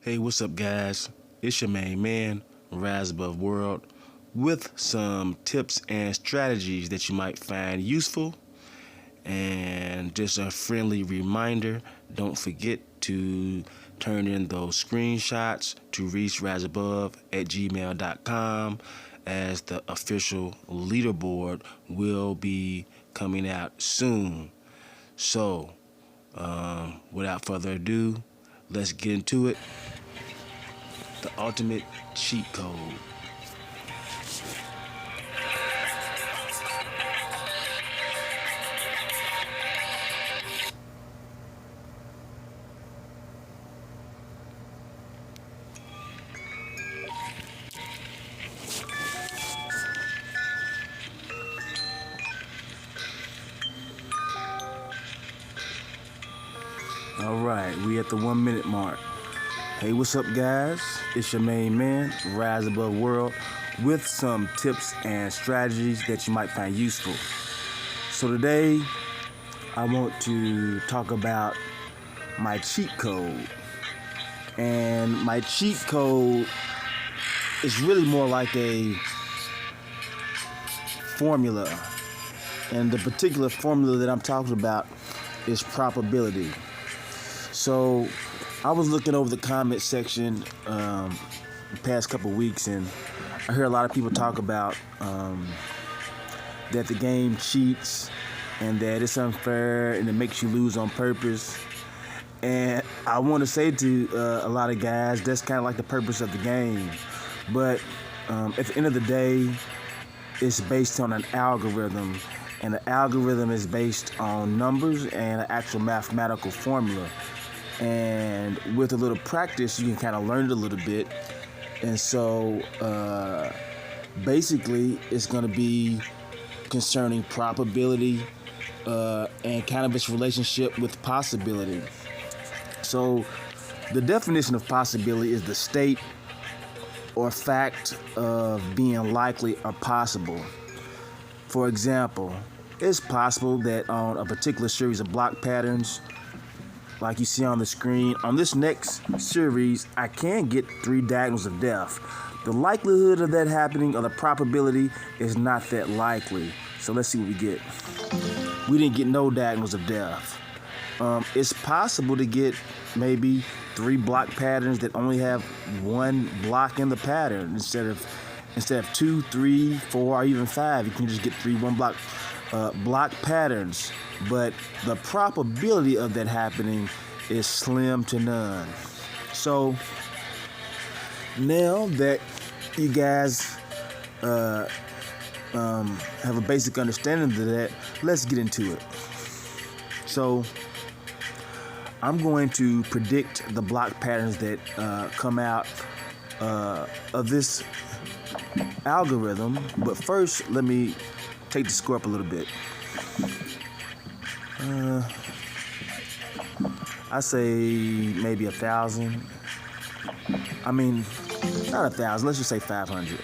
Hey, what's up, guys? It's your main man, Rise Above World, with some tips and strategies that you might find useful. And just a friendly reminder, don't forget to turn in those screenshots to reach riseabove@gmail.com, as the official leaderboard will be coming out soon. So, without further ado, let's get into it. The ultimate cheat code. All right, we at the 1 minute mark. Hey, what's up, guys? It's your main man, Rise Above World, with some tips and strategies that you might find useful. So today, I want to talk about my cheat code. And my cheat code is really more like a formula. And the particular formula that I'm talking about is probability. So I was looking over the comment section the past couple weeks, and I hear a lot of people talk about that the game cheats and that it's unfair and it makes you lose on purpose. And I want to say to a lot of guys, that's kind of like the purpose of the game. But at the end of the day, it's based on an algorithm, and the algorithm is based on numbers and an actual mathematical formula. And with a little practice, you can kind of learn it a little bit. And so basically, it's going to be concerning probability and kind of its relationship with possibility. So the definition of possibility is the state or fact of being likely or possible. For example, it's possible that on a particular series of block patterns, like you see on the screen, on this next series, I can get 3 diagonals of death. The likelihood of that happening, or the probability, is not that likely. So let's see what we get. We didn't get no diagonals of death. It's possible to get maybe 3 block patterns that only have 1 block in the pattern instead of 2, 3, 4, or even 5. You can just get 3 1-block block patterns, but the probability of that happening is slim to none. So now that you guys have a basic understanding of that, let's get into it. So I'm going to predict the block patterns that come out of this algorithm, but first let me take the score up a little bit. I say maybe 1,000. I mean, not 1,000. Let's just say 500.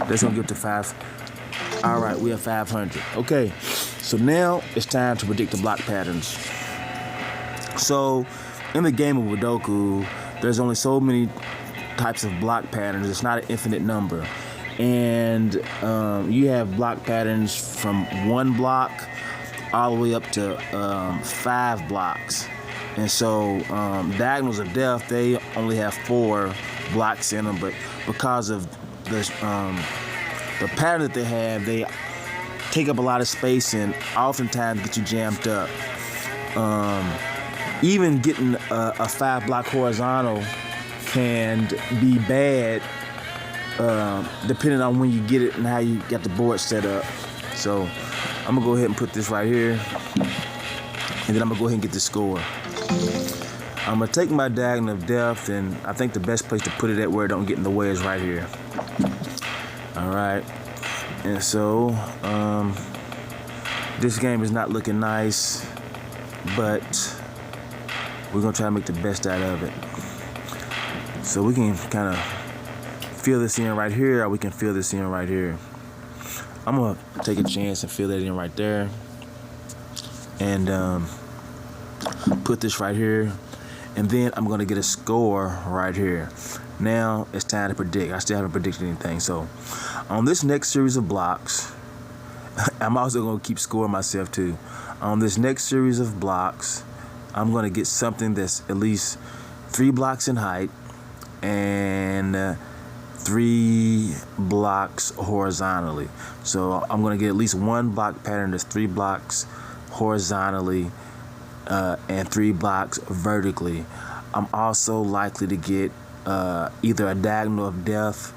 That's gonna get to 5. All right, we have 500. Okay, so now it's time to predict the block patterns. So in the game of Woodoku, there's only so many types of block patterns. It's not an infinite number. And you have block patterns from 1 block all the way up to 5 blocks. And so diagonals of death, they only have 4 blocks in them, but because of the pattern that they have, they take up a lot of space and oftentimes get you jammed up. Even getting a 5 block horizontal can be bad depending on when you get it and how you got the board set up. So I'm gonna go ahead and put this right here, and then I'm gonna go ahead and get the score. I'm gonna take my diagonal of death, and I think the best place to put it at where it don't get in the way is right here. All right, and so this game is not looking nice, but we're gonna try to make the best out of it. So we can kind of fill this in right here, or we can fill this in right here. I'm gonna take a chance and fill that in right there, and put this right here, and then I'm gonna get a score right here. Now it's time to predict. I still haven't predicted anything. So on this next series of blocks, I'm also gonna keep scoring myself too. On this next series of blocks, I'm gonna get something that's at least 3 blocks in height and 3 blocks horizontally. So I'm gonna get at least 1 block pattern that's 3 blocks horizontally and 3 blocks vertically. I'm also likely to get either a diagonal of death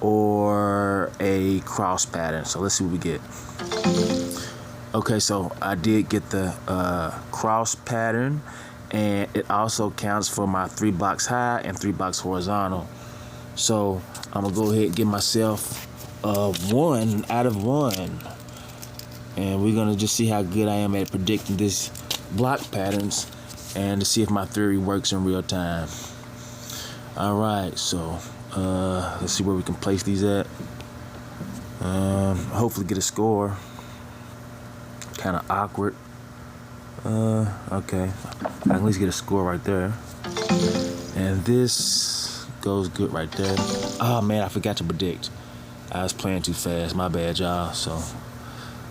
or a cross pattern. So let's see what we get. Okay, so I did get the cross pattern, and it also counts for my 3 blocks high and 3 blocks horizontal. So I'm gonna go ahead and give myself 1 out of 1. And we're gonna just see how good I am at predicting this block patterns and to see if my theory works in real time. All right, so let's see where we can place these at. Hopefully get a score. Kind of awkward. Okay, I can at least get a score right there. And this goes good right there. Oh man, I forgot to predict. I was playing too fast. My bad, y'all. So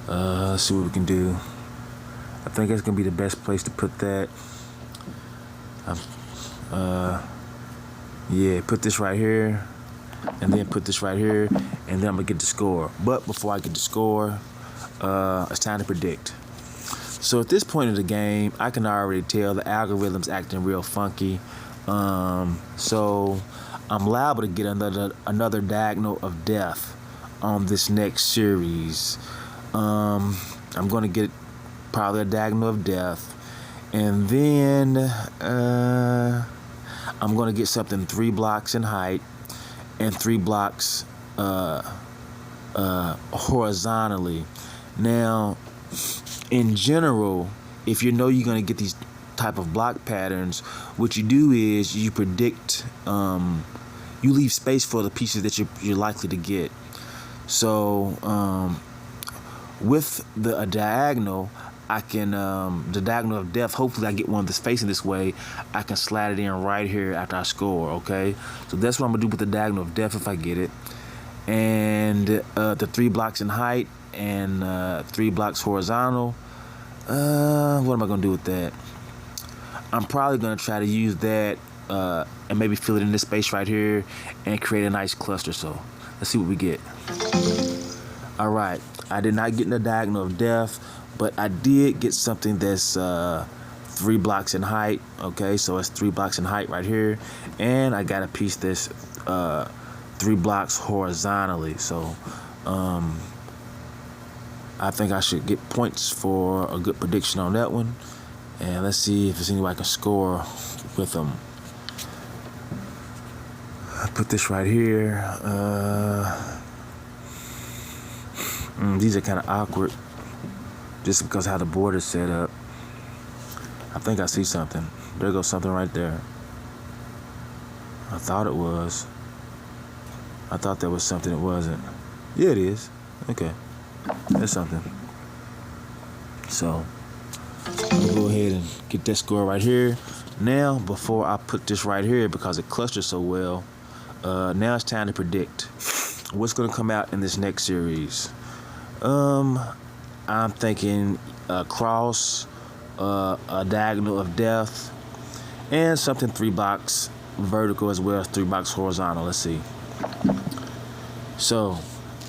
let's see what we can do. I think that's gonna be the best place to put that. Yeah, put this right here, and then put this right here, and then I'm gonna get the score. But before I get the score, it's time to predict. So at this point in the game, I can already tell the algorithm's acting real funky. So I'm liable to get another diagonal of death on this next series. I'm gonna get probably a diagonal of death, and then I'm gonna get something 3 blocks in height and 3 blocks horizontally. Now, in general, if you know you're gonna get these type of block patterns, what you do is you predict, you leave space for the pieces that you're likely to get. So with the diagonal, I can, the diagonal of death, hopefully I get one that's facing this way, I can slide it in right here after I score, okay? So that's what I'm gonna do with the diagonal of death if I get it. And the 3 blocks in height and 3 blocks horizontal, what am I gonna do with that? I'm probably gonna try to use that and maybe fill it in this space right here and create a nice cluster. So let's see what we get. All right, I did not get in the diagonal of death, but I did get something that's 3 blocks in height. Okay, so it's 3 blocks in height right here, and I got a piece that's 3 blocks horizontally. So I think I should get points for a good prediction on that one. And let's see if there's any way I can score with them. I put this right here. These are kind of awkward just because how the board is set up. I think I see something. There goes something right there. I thought it was. I thought there was something. It wasn't. Yeah, it is. Okay. There's something. So I'm gonna go ahead and get that score right here. Now, before I put this right here, because it clusters so well, Now it's time to predict what's going to come out in this next series. I'm thinking a cross, a diagonal of death, and something 3 blocks vertical as well as 3 blocks horizontal. Let's see. So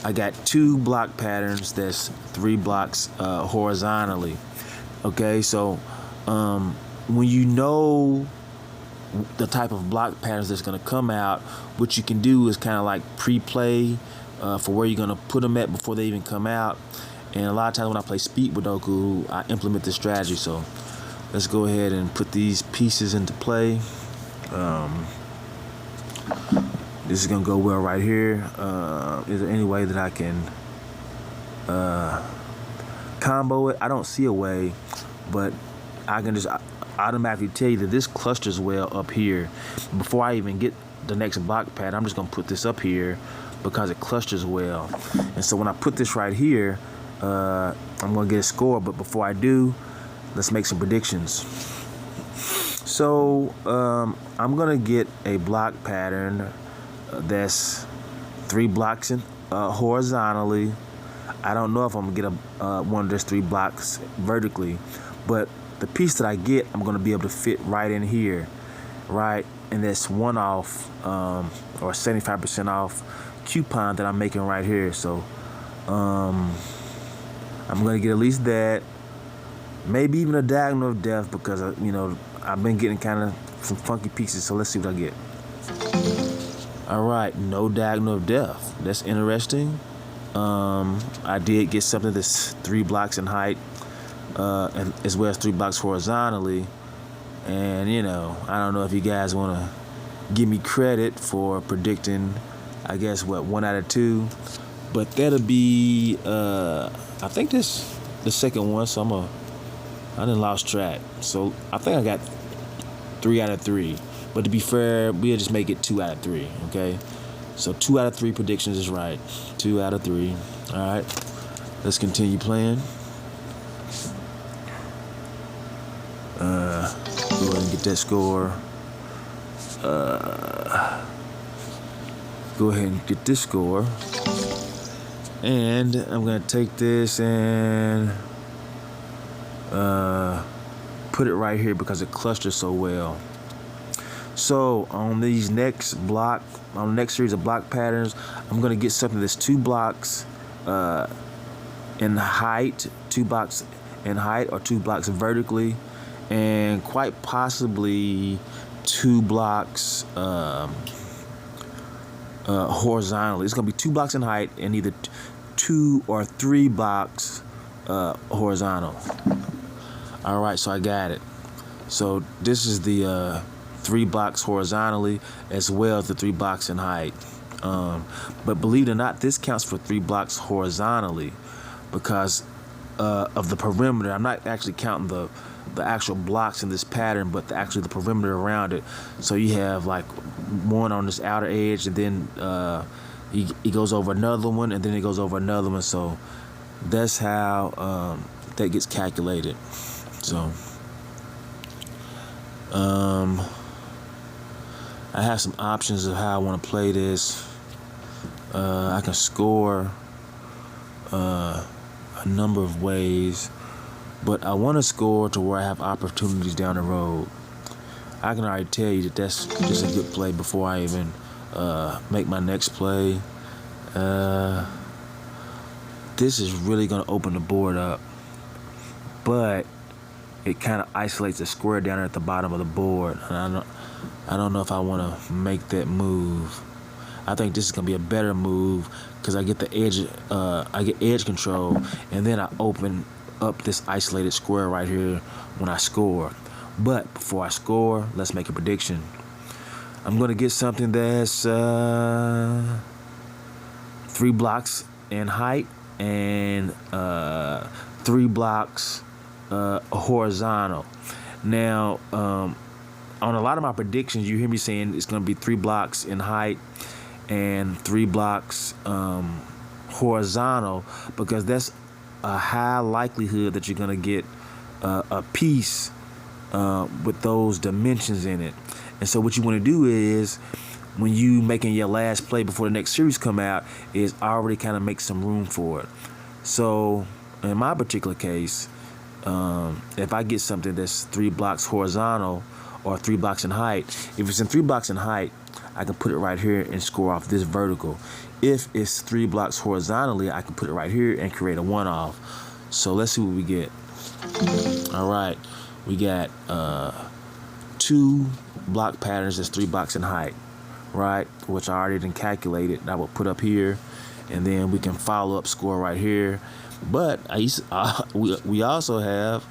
I got 2 block patterns that's 3 blocks horizontally. Okay, so when you know the type of block patterns that's going to come out, what you can do is kind of like pre-play for where you're going to put them at before they even come out. And a lot of times when I play speed Woodoku, I implement this strategy. So let's go ahead and put these pieces into play. This is gonna go well right here. Is there any way that I can combo it? I don't see a way, but I can just automatically tell you that this clusters well up here. Before I even get the next block pad, I'm just gonna put this up here because it clusters well. And so when I put this right here, I'm gonna get a score. But before I do, let's make some predictions. So I'm gonna get a block pattern that's 3 blocks in horizontally. I don't know if I'm gonna get one of those 3 blocks vertically, but the piece that I get, I'm gonna be able to fit right in here, right? And that's 1 off or 75% off coupon that I'm making right here. So I'm gonna get at least that, maybe even a diagonal of death, because I've been getting kind of some funky pieces. So let's see what I get. All right, no diagonal of death. That's interesting. I did get something that's 3 blocks in height, and as well as 3 blocks horizontally. And I don't know if you guys want to give me credit for predicting, I guess, 1 out of 2, but that'll be, I think this the second one. So I done lost track. So I think I got 3 out of 3. But to be fair, we'll just make it 2 out of 3, okay? So 2 out of 3 predictions is right. 2 out of 3. All right, let's continue playing. Go ahead and get that score. Go ahead and get this score. And I'm gonna take this and put it right here because it clusters so well. So on these next series of block patterns, I'm gonna get something that's 2 blocks in height, 2 blocks in height, or 2 blocks vertically, and quite possibly 2 blocks horizontally. It's gonna be 2 blocks in height and either 2 or 3 blocks horizontal. All right, so I got it. So this is the 3 blocks horizontally as well as the 3 blocks in height. But believe it or not, this counts for 3 blocks horizontally because of the perimeter. I'm not actually counting the actual blocks in this pattern, but actually the perimeter around it. So you have like one on this outer edge, and then he goes over another one, and then he goes over another one. So that's how that gets calculated. So I have some options of how I want to play this. I can score a number of ways, but I want to score to where I have opportunities down the road. I can already tell you that that's just a good play before I even make my next play. This is really going to open the board up, but it kind of isolates a square down there at the bottom of the board. And I don't know if I want to make that move. I think this is going to be a better move because I get the edge, I get edge control, and then I open up this isolated square right here when I score. But before I score, let's make a prediction. I'm going to get something that's 3 blocks in height and 3 blocks horizontal. Now, on a lot of my predictions, you hear me saying it's going to be 3 blocks in height and 3 blocks horizontal, because that's a high likelihood that you're going to get a piece with those dimensions in it. And so what you want to do is when you making your last play before the next series come out is already kind of make some room for it. So in my particular case, if I get something that's 3 blocks horizontal or 3 blocks in height, if it's in 3 blocks in height, I can put it right here and score off this vertical. If it's 3 blocks horizontally, I can put it right here and create a 1-off. So let's see what we get. All right, we got 2 block patterns that's 3 blocks in height, right? Which I already done calculated. I will put up here, and then we can follow up score right here. But we also have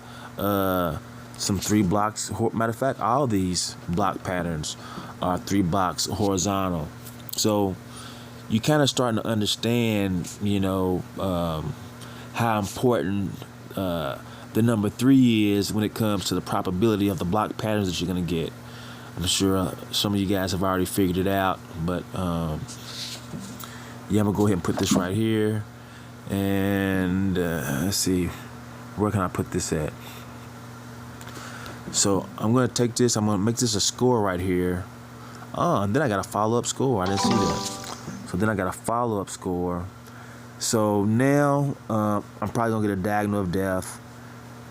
some 3 blocks. Matter of fact, all these block patterns are 3 blocks horizontal. So you kind of starting to understand, how important the number 3 is when it comes to the probability of the block patterns that you're going to get. I'm sure some of you guys have already figured it out, but yeah, I'm going to go ahead and put this right here. And let's see, where can I put this at? So I'm going to take this, I'm going to make this a score right here. Oh, and then I got a follow-up score. I didn't see that. So then I got a follow-up score. So now I'm probably going to get a diagonal of death.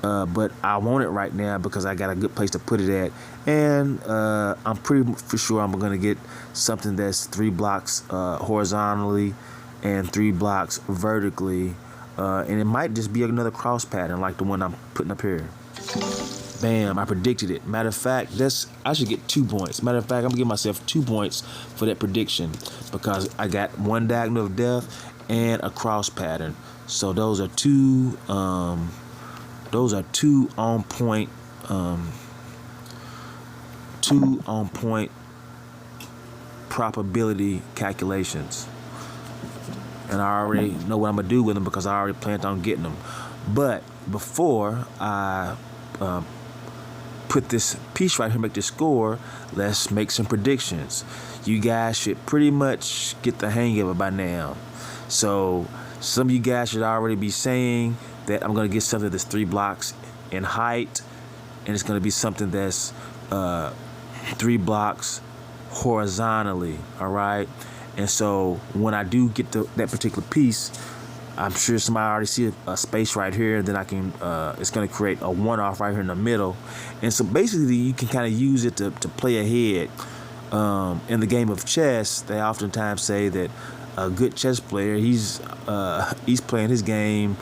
But I want it right now because I got a good place to put it at. And I'm pretty for sure I'm going to get something that's 3 blocks horizontally and 3 blocks vertically. And it might just be another cross pattern like the one I'm putting up here. Bam, I predicted it. Matter of fact, I should get 2 points. Matter of fact, I'm going to give myself 2 points for that prediction because I got 1 diagonal of death and a cross pattern. So those are two on point probability calculations. And I already know what I'm going to do with them because I already planned on getting them. But before I put this piece right here, make this score, let's make some predictions. You guys should pretty much get the hang of it by now. So some of you guys should already be saying that I'm going to get something that's 3 blocks in height, and it's going to be something that's 3 blocks horizontally, all right? And so when I do get that particular piece, I'm sure somebody already see a space right here. Then I can, it's going to create a 1-off right here in the middle. And so basically you can kind of use it to play ahead. In the game of chess, they oftentimes say that a good chess player, he's playing his game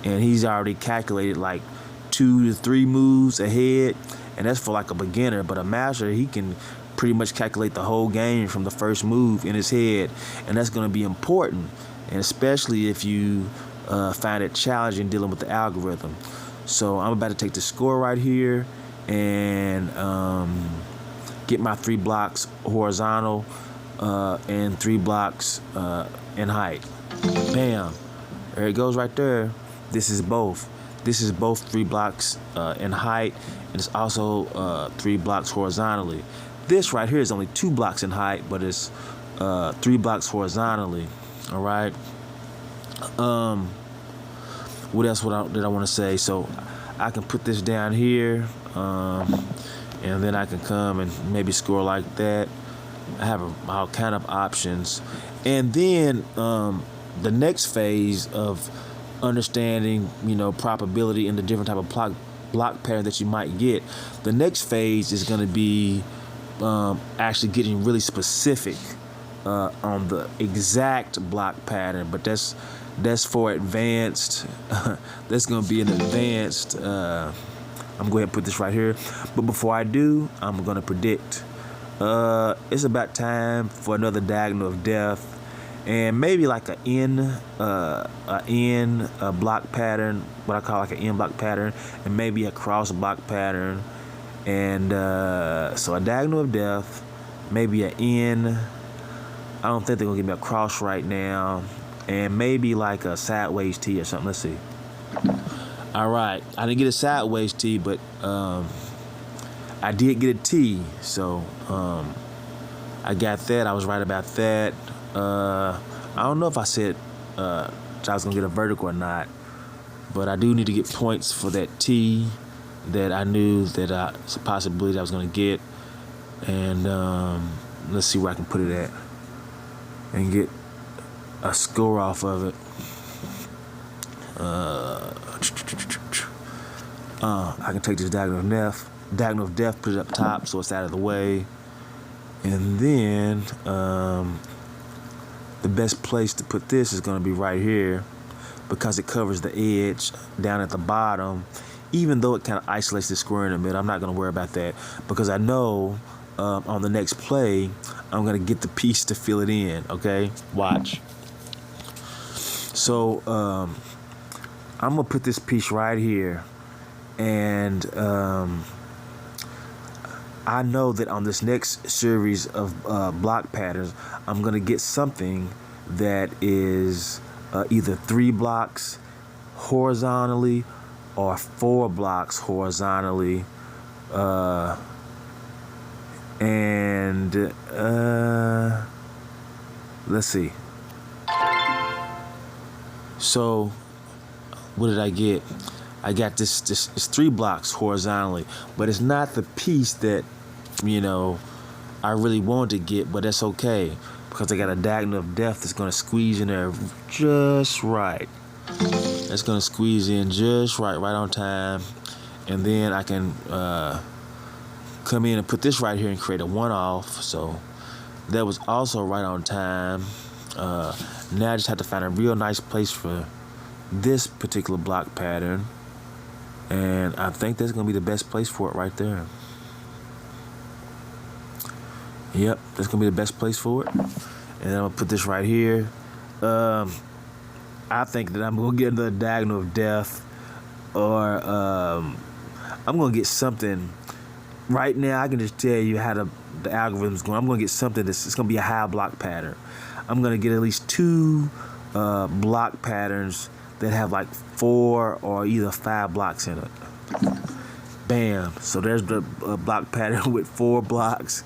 and he's already calculated like 2 to 3 moves ahead. And that's for like a beginner. But a master, he can pretty much calculate the whole game from the first move in his head. And that's going to be important. And especially if you find it challenging dealing with the algorithm. So I'm about to take the score right here and get my 3 blocks horizontal and 3 blocks in height. Bam. There it goes right there. This is both. This is both 3 blocks in height, and it's also 3 blocks horizontally. This right here is only 2 blocks in height, but it's 3 blocks horizontally. All right. What else did I want to say? So I can put this down here, and then I can come and maybe score like that. I have all kind of options, and then the next phase of understanding, probability and the different type of block pattern that you might get. The next phase is going to be actually getting really specific on the exact block pattern, but that's for advanced. That's going to be an advanced. I'm going to go ahead and put this right here. But before I do, I'm going to predict. It's about time for another diagonal of death, and maybe like an N block pattern, what I call like an N block pattern, and maybe a cross block pattern, and so a diagonal of death, maybe an N. I don't think they're gonna give me a cross right now, and maybe like a sideways T or something. Let's see. All right, I didn't get a sideways T, but I did get a T, so I got that. I was right about that. I don't know if I said I was gonna get a vertical or not, but I do need to get points for that T that I knew that it's a possibility I was gonna get. And let's see where I can put it at and get a score off of it. I can take this diagonal of death, put it up top so it's out of the way. And then the best place to put this is going to be right here because it covers the edge down at the bottom. Even though it kind of isolates the square in the middle, I'm not going to worry about that because I know on the next play, I'm going to get the piece to fill it in, okay? Watch. So I'm going to put this piece right here. And I know that on this next series of block patterns, I'm going to get something that is either 3 blocks horizontally or 4 blocks horizontally. Let's see. So what did I get? I got this it's 3 blocks horizontally, but it's not the piece that, you know, I really wanted to get, but that's okay because I got a diagonal of death that's going to squeeze in there just right. That's going to squeeze in just right on time. And then I can come in and put this right here and create a 1-off. So that was also right on time. Now I just have to find a real nice place for this particular block pattern. And I think that's going to be the best place for it right there. Yep, that's going to be the best place for it. And then I'm going to put this right here. I think that I'm going to get another diagonal of death. Or I'm going to get something. Right now, I can just tell you how the algorithm's going. I'm going to get something it's going to be a high block pattern. I'm going to get at least 2 block patterns that have like 4 or either 5 blocks in it. Bam. So there's the block pattern with 4 blocks,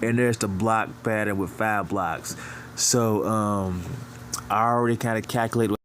and there's the block pattern with 5 blocks. So I already kind of calculated